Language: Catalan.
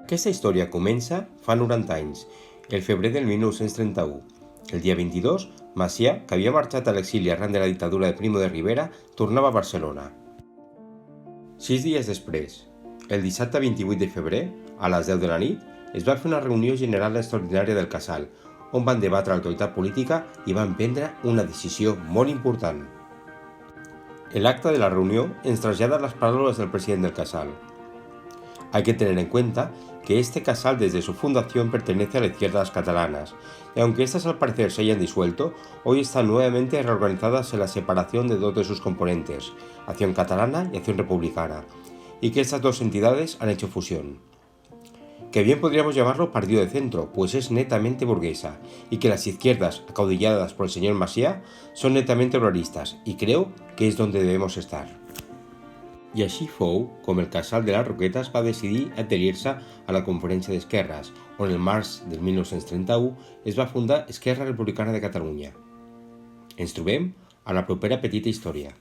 Aquesta història comença fa 90 anys, el febrer del 1931. El dia 22, Macià, que havia marxat a l'exili arran de la dictadura de Primo de Rivera, tornava a Barcelona. 6 dies després, el dissabte 28 de febrer, a les 10 de la nit, es va fer una reunió general extraordinària del Casal, on van debatre l'actualitat política i van prendre una decisió molt important. El acta de la reunió ens trasllada las palabras del presidente del Casal. Hay que tener en cuenta que este casal desde su fundación pertenece a las izquierdas catalanas, y aunque estas al parecer se hayan disuelto, hoy están nuevamente reorganizadas en la separación de dos de sus componentes, Acción Catalana y Acción Republicana, y que estas dos entidades han hecho fusión. Que bien podríamos llamarlo partido de centro, pues es netamente burguesa, y que las izquierdas, acaudilladas por el señor Macià, son netamente obreristas, y creo que es donde debemos estar. I així fou com el Casal de les Roquetes va decidir adherir-se a la Conferència d'Esquerres, on el març del 1931 es va fundar Esquerra Republicana de Catalunya. Ens trobem a la propera petita història.